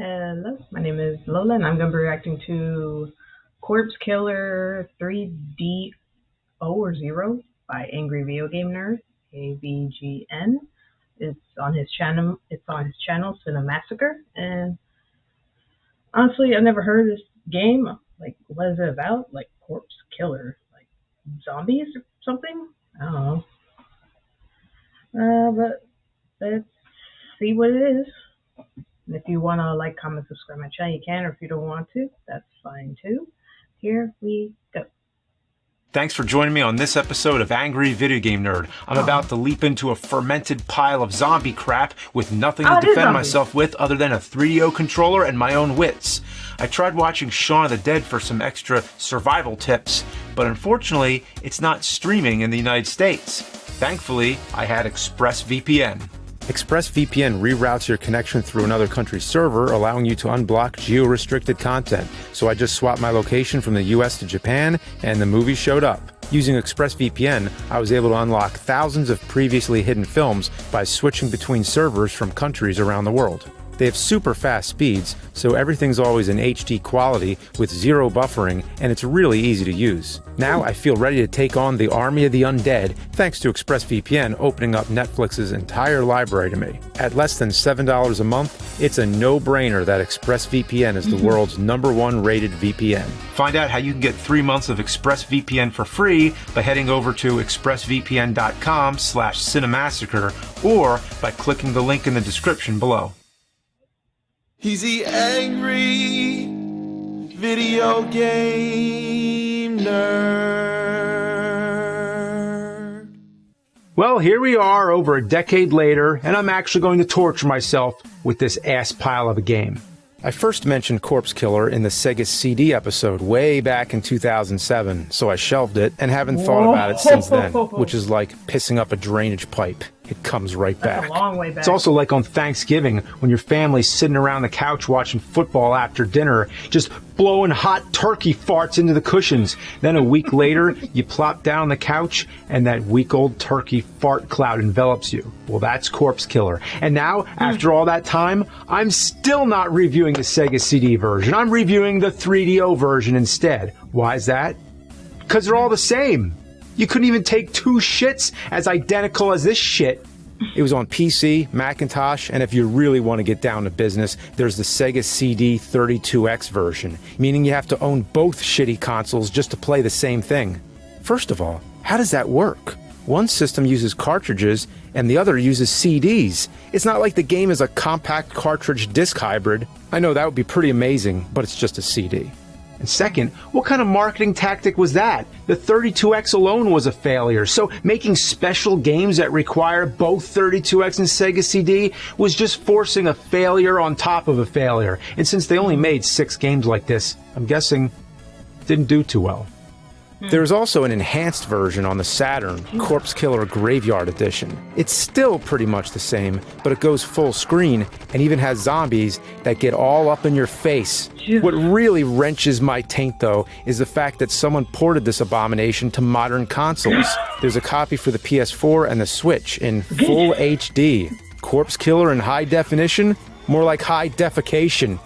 Hello, my name is Lola, and I'm going to be reacting to Corpse Killer 3D O or Zero by Angry Video Game Nerd, AVGN. It's on his channel. Cinemassacre. And honestly, I've never heard of this game. Like, what is it about? Like Corpse Killer, like zombies or something? I don't know. But let's see what it is. And if you want to like, comment, subscribe my channel, you can. Or if you don't want to, that's fine too. Here we go. Thanks for joining me on this episode of Angry Video Game Nerd. I'm about to leap into a fermented pile of zombie crap with nothing to defend myself with other than a 3DO controller and my own wits. I tried watching Shaun of the Dead for some extra survival tips, but unfortunately, it's not streaming in the United States. Thankfully, I had ExpressVPN. ExpressVPN reroutes your connection through another country's server, allowing you to unblock geo-restricted content. So I just swapped my location from the US to Japan, and the movie showed up. Using ExpressVPN, I was able to unlock thousands of previously hidden films by switching between servers from countries around the world. They have super fast speeds, so everything's always in HD quality with zero buffering, and it's really easy to use. Now I feel ready to take on the army of the undead thanks to ExpressVPN opening up Netflix's entire library to me. At less than $7 a month, it's a no-brainer that ExpressVPN is the world's #1 rated VPN. Find out how you can get 3 months of ExpressVPN for free by heading over to expressvpn.com/cinemassacre or by clicking the link in the description below. He's the angry video game nerd. Well, here we are over a decade later, and I'm actually going to torture myself with this ass pile of a game. I first mentioned Corpse Killer in the Sega CD episode way back in 2007, so I shelved it and haven't thought about it since then, which is like pissing up a drainage pipe. It comes right back. That's a long way back. It's also like on Thanksgiving when your family's sitting around the couch watching football after dinner, just blowing hot turkey farts into the cushions. Then a week later, you plop down on the couch and that week-old turkey fart cloud envelops you. Well, that's Corpse Killer. And now, after all that time, I'm still not reviewing the Sega CD version. I'm reviewing the 3DO version instead. Why is that? Because they're all the same. You couldn't even take two shits as identical as this shit. It was on PC, Macintosh, and if you really want to get down to business, there's the Sega CD 32X version, meaning you have to own both shitty consoles just to play the same thing. First of all, how does that work? One system uses cartridges, and the other uses CDs. It's not like the game is a compact cartridge disc hybrid. I know that would be pretty amazing, but it's just a CD. And second, what kind of marketing tactic was that? The 32X alone was a failure, so making special games that require both 32X and Sega CD was just forcing a failure on top of a failure. And since they only made 6 games like this, I'm guessing it didn't do too well. There's also an enhanced version on the Saturn, Corpse Killer Graveyard Edition. It's still pretty much the same, but it goes full screen and even has zombies that get all up in your face. What really wrenches my taint, though, is the fact that someone ported this abomination to modern consoles. There's a copy for the PS4 and the Switch in full HD. Corpse Killer in high definition? More like high defecation.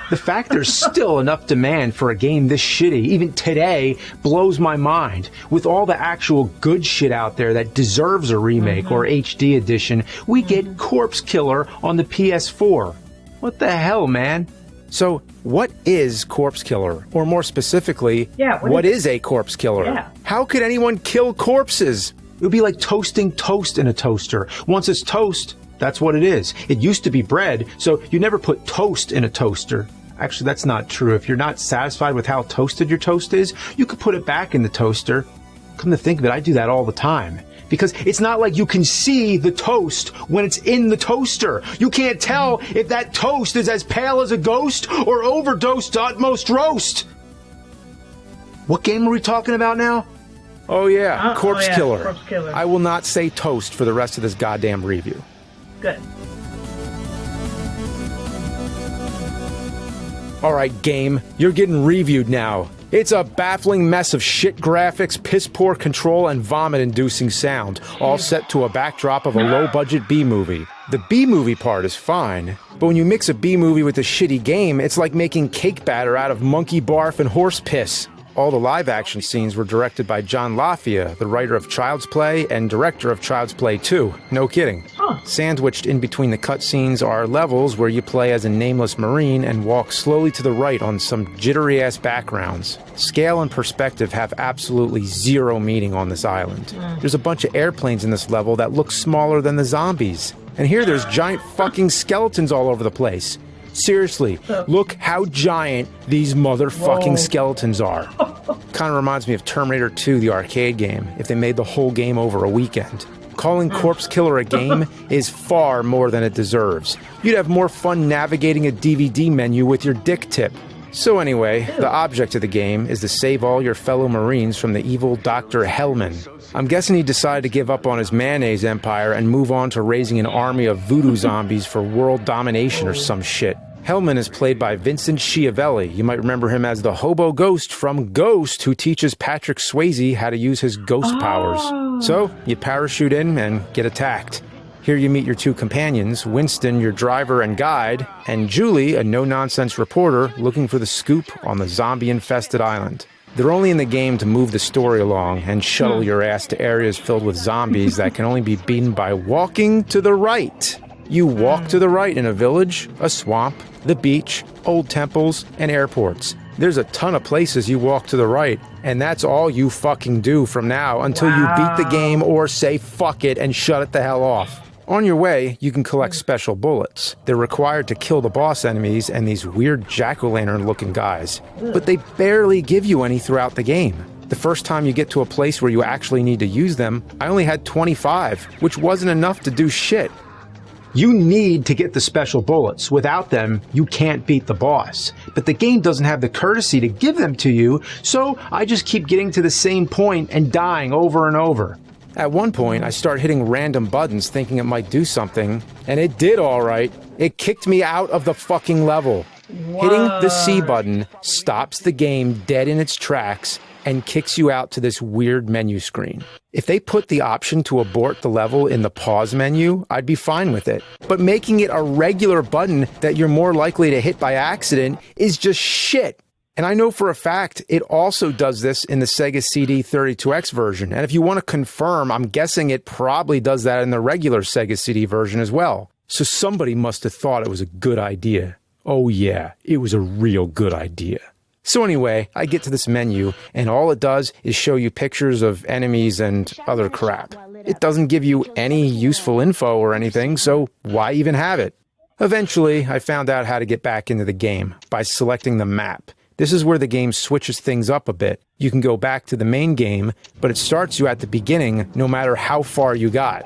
The fact there's still enough demand for a game this shitty, even today, blows my mind. With all the actual good shit out there that deserves a remake or HD edition, we get Corpse Killer on the PS4. What the hell, man? So, what is Corpse Killer? Or more specifically, what is a Corpse Killer? Yeah. How could anyone kill corpses? It would be like toasting toast in a toaster. Once it's toast, that's what it is. It used to be bread, so you never put toast in a toaster. Actually, that's not true. If you're not satisfied with how toasted your toast is, you could put it back in the toaster. Come to think of it, I do that all the time. Because it's not like you can see the toast when it's in the toaster. You can't tell if that toast is as pale as a ghost or overdosed to utmost roast. What game are we talking about now? Oh yeah, Corpse Killer. Corpse Killer. I will not say toast for the rest of this goddamn review. Good. Alright, game, you're getting reviewed now. It's a baffling mess of shit graphics, piss-poor control, and vomit-inducing sound, all set to a backdrop of a low-budget B-movie. The B-movie part is fine, but when you mix a B-movie with a shitty game, it's like making cake batter out of monkey barf and horse piss. All the live-action scenes were directed by John Lafia, the writer of Child's Play and director of Child's Play 2. No kidding. Sandwiched in between the cutscenes are levels where you play as a nameless Marine and walk slowly to the right on some jittery-ass backgrounds. Scale and perspective have absolutely zero meaning on this island. There's a bunch of airplanes in this level that look smaller than the zombies. And here there's giant fucking skeletons all over the place. Seriously, look how giant these motherfucking skeletons are. Kind of reminds me of Terminator 2, the arcade game, if they made the whole game over a weekend. Calling Corpse Killer a game is far more than it deserves. You'd have more fun navigating a DVD menu with your dick tip. So anyway, the object of the game is to save all your fellow Marines from the evil Dr. Hellman. I'm guessing he decided to give up on his mayonnaise empire and move on to raising an army of voodoo zombies for world domination or some shit. Hellman is played by Vincent Schiavelli. You might remember him as the hobo ghost from Ghost, who teaches Patrick Swayze how to use his ghost powers. So, you parachute in and get attacked. Here you meet your two companions, Winston, your driver and guide, and Julie, a no-nonsense reporter looking for the scoop on the zombie-infested island. They're only in the game to move the story along and shuttle your ass to areas filled with zombies that can only be beaten by walking to the right. You walk to the right in a village, a swamp, the beach, old temples, and airports. There's a ton of places you walk to the right, and that's all you fucking do from now until you beat the game or say fuck it and shut it the hell off. On your way, you can collect special bullets. They're required to kill the boss enemies and these weird jack-o'-lantern looking guys, but they barely give you any throughout the game. The first time you get to a place where you actually need to use them, I only had 25, which wasn't enough to do shit. You need to get the special bullets. Without them, you can't beat the boss. But the game doesn't have the courtesy to give them to you, so I just keep getting to the same point and dying over and over. At one point, I start hitting random buttons thinking it might do something, and it did alright. It kicked me out of the fucking level. Hitting the C button stops the game dead in its tracks and kicks you out to this weird menu screen. If they put the option to abort the level in the pause menu, I'd be fine with it. But making it a regular button that you're more likely to hit by accident is just shit. And I know for a fact it also does this in the Sega CD 32X version. And if you want to confirm, I'm guessing it probably does that in the regular Sega CD version as well. So somebody must have thought it was a good idea. Oh yeah, it was a real good idea. So anyway, I get to this menu, and all it does is show you pictures of enemies and other crap. It doesn't give you any useful info or anything, so why even have it? Eventually, I found out how to get back into the game by selecting the map. This is where the game switches things up a bit. You can go back to the main game, but it starts you at the beginning no matter how far you got.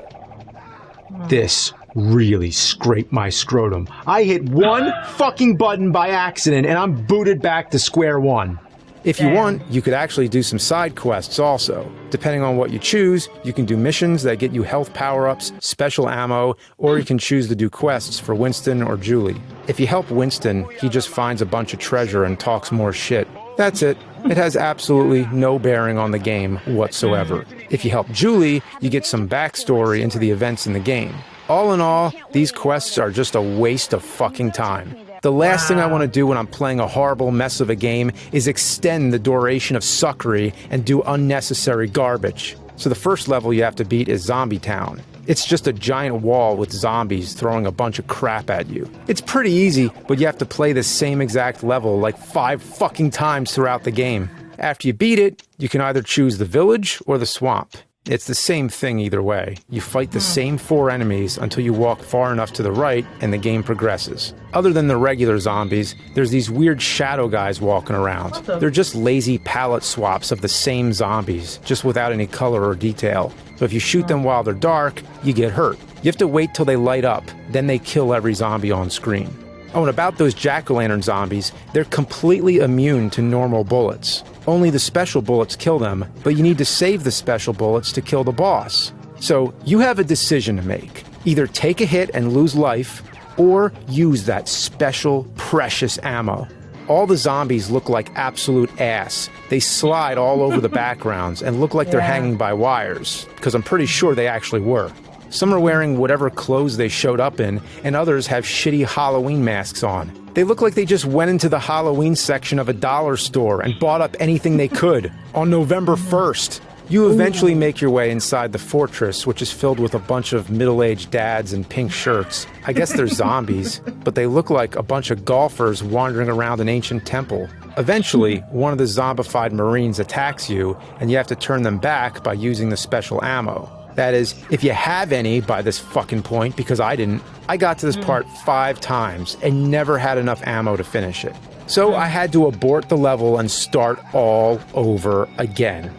This really scraped my scrotum. I hit one fucking button by accident and I'm booted back to square one. If you want, you could actually do some side quests also. Depending on what you choose, you can do missions that get you health power-ups, special ammo, or you can choose to do quests for Winston or Julie. If you help Winston, he just finds a bunch of treasure and talks more shit. That's it. It has absolutely no bearing on the game whatsoever. If you help Julie, you get some backstory into the events in the game. All in all, these quests are just a waste of fucking time. The last thing I want to do when I'm playing a horrible mess of a game is extend the duration of suckery and do unnecessary garbage. So the first level you have to beat is Zombie Town. It's just a giant wall with zombies throwing a bunch of crap at you. It's pretty easy, but you have to play the same exact level like 5 fucking times throughout the game. After you beat it, you can either choose the village or the swamp. It's the same thing either way. You fight the same 4 enemies until you walk far enough to the right and the game progresses. Other than the regular zombies, there's these weird shadow guys walking around. They're just lazy palette swaps of the same zombies, just without any color or detail. So if you shoot them while they're dark, you get hurt. You have to wait till they light up, then they kill every zombie on screen. Oh, and about those jack-o'-lantern zombies, they're completely immune to normal bullets. Only the special bullets kill them, but you need to save the special bullets to kill the boss. So you have a decision to make. Either take a hit and lose life, or use that special, precious ammo. All the zombies look like absolute ass. They slide all over the backgrounds and look like they're hanging by wires, because I'm pretty sure they actually were. Some are wearing whatever clothes they showed up in, and others have shitty Halloween masks on. They look like they just went into the Halloween section of a dollar store and bought up anything they could on November 1st. You eventually make your way inside the fortress, which is filled with a bunch of middle-aged dads in pink shirts. I guess they're zombies, but they look like a bunch of golfers wandering around an ancient temple. Eventually, one of the zombified Marines attacks you, and you have to turn them back by using the special ammo. That is, if you have any by this fucking point, because I didn't. I got to this part 5 times and never had enough ammo to finish it. So I had to abort the level and start all over again.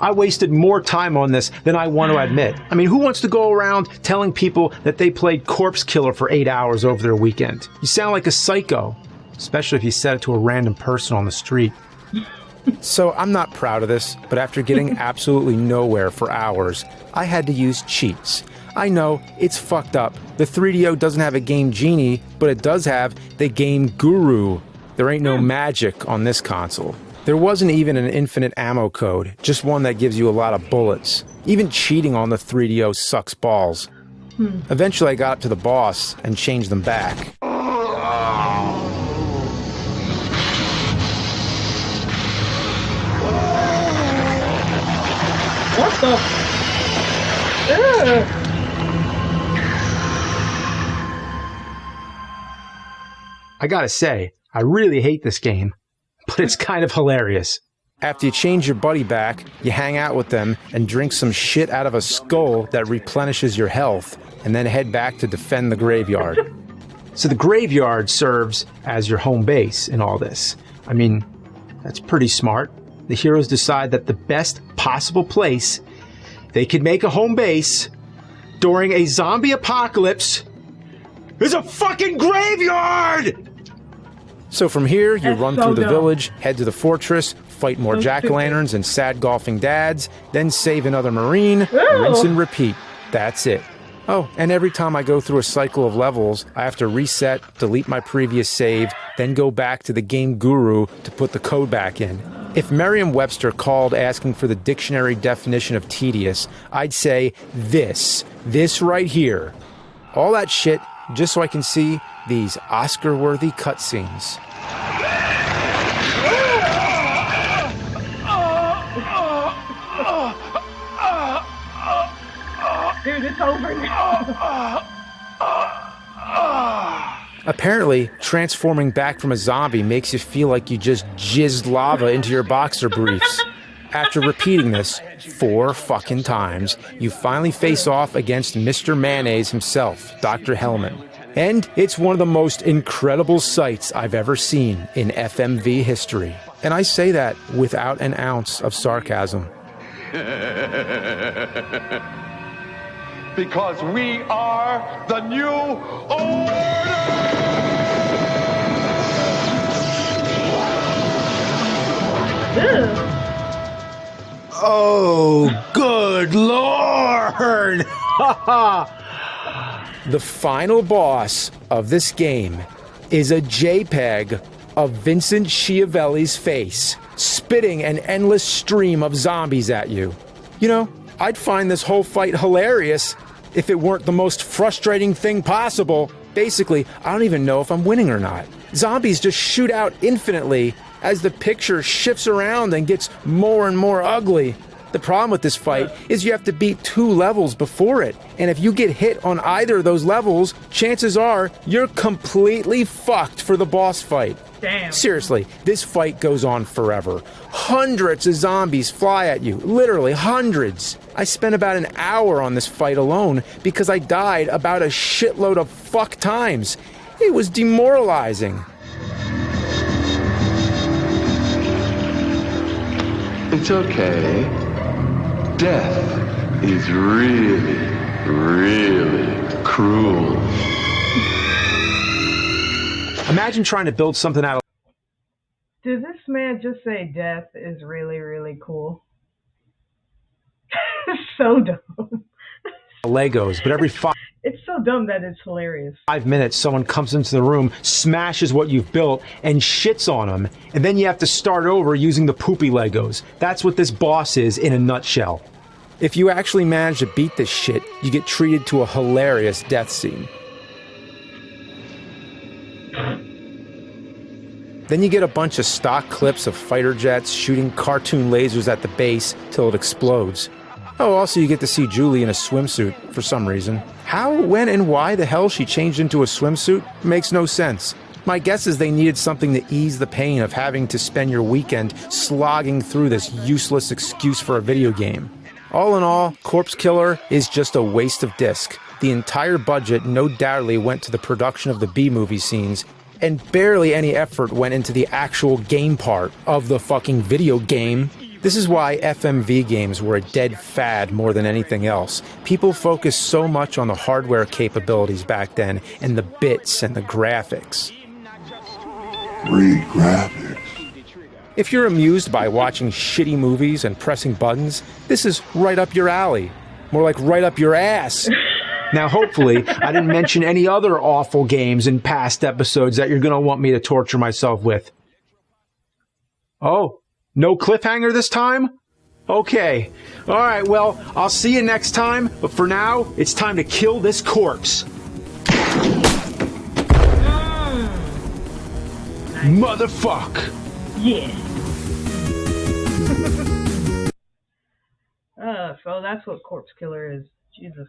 I wasted more time on this than I want to admit. I mean, who wants to go around telling people that they played Corpse Killer for 8 hours over their weekend? You sound like a psycho, especially if you said it to a random person on the street. So I'm not proud of this, but after getting absolutely nowhere for hours, I had to use cheats. I know, it's fucked up. The 3DO doesn't have a Game Genie, but it does have the Game Guru. There ain't no magic on this console. There wasn't even an infinite ammo code, just one that gives you a lot of bullets. Even cheating on the 3DO sucks balls. Eventually I got up to the boss and changed them back. What the? Ugh. I gotta say, I really hate this game, but it's kind of hilarious. After you change your buddy back, you hang out with them and drink some shit out of a skull that replenishes your health, and then head back to defend the graveyard. So the graveyard serves as your home base in all this. I mean, that's pretty smart. The heroes decide that the best possible place they could make a home base during a zombie apocalypse is a fucking graveyard! So from here, you That's run so through the dumb. village, head to the fortress, fight more So jack-o'-lanterns and sad golfing dads, then save another Marine, Ew. rinse and repeat. That's it. Oh, and every time I go through a cycle of levels, I have to reset, delete my previous save, then go back to the Game Guru to put the code back in. If Merriam-Webster called asking for the dictionary definition of tedious, I'd say this right here. All that shit just so I can see these Oscar-worthy cutscenes. Dude, it's over now. Apparently, transforming back from a zombie makes you feel like you just jizzed lava into your boxer briefs. After repeating this 4 fucking times, you finally face off against Mr. Mayonnaise himself, Dr. Hellman. And it's one of the most incredible sights I've ever seen in FMV history. And I say that without an ounce of sarcasm. Because we are the new order! Ugh. Oh, good lord! The final boss of this game is a JPEG of Vincent Schiavelli's face, spitting an endless stream of zombies at you. You know, I'd find this whole fight hilarious if it weren't the most frustrating thing possible. Basically, I don't even know if I'm winning or not. Zombies just shoot out infinitely as the picture shifts around and gets more and more ugly. The problem with this fight is you have to beat 2 levels before it, and if you get hit on either of those levels, chances are you're completely fucked for the boss fight. Damn. Seriously, this fight goes on forever. Hundreds of zombies fly at you, literally hundreds. I spent about an hour on this fight alone because I died about a shitload of fuck times. It was demoralizing. It's okay. Death is really, really cruel. Imagine trying to build something out Did this man just say death is really, really cool? So dumb. of Legos, but every It's so dumb that it's hilarious. 5 minutes, someone comes into the room, smashes what you've built, and shits on them, and then you have to start over using the poopy Legos. That's what this boss is in a nutshell. If you actually manage to beat this shit, you get treated to a hilarious death scene. Then you get a bunch of stock clips of fighter jets shooting cartoon lasers at the base till it explodes. Oh, also you get to see Julie in a swimsuit for some reason. How, when, and why the hell she changed into a swimsuit makes no sense. My guess is they needed something to ease the pain of having to spend your weekend slogging through this useless excuse for a video game. All in all, Corpse Killer is just a waste of disc. The entire budget no doubtly went to the production of the B-movie scenes, and barely any effort went into the actual game part of the fucking video game. This is why FMV games were a dead fad more than anything else. People focused so much on the hardware capabilities back then, and the bits and the graphics. Great graphics. If you're amused by watching shitty movies and pressing buttons, this is right up your alley. More like right up your ass. Now, hopefully, I didn't mention any other awful games in past episodes that you're going to want me to torture myself with. Oh, no cliffhanger this time? Okay. All right, well, I'll see you next time, but for now, it's time to kill this corpse. Motherfuck! Yeah. So that's what Corpse Killer is. Jesus.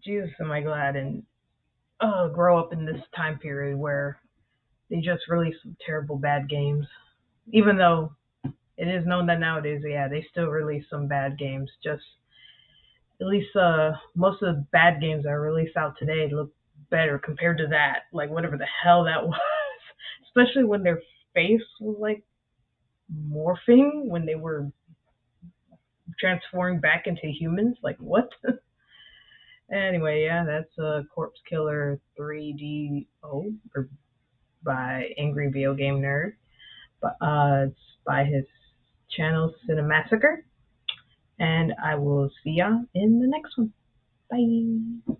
Jesus, am I glad and grow up in this time period where they just release some terrible bad games. Even though it is known that nowadays, yeah, they still release some bad games. Just at least most of the bad games that are released out today look better compared to that. Like whatever the hell that was. Especially when their face was like morphing when they were transforming back into humans. Like what? Anyway, yeah, that's Corpse Killer 3DO or by Angry Video Game Nerd. But it's by his channel Cinemassacre. And I will see ya in the next one. Bye.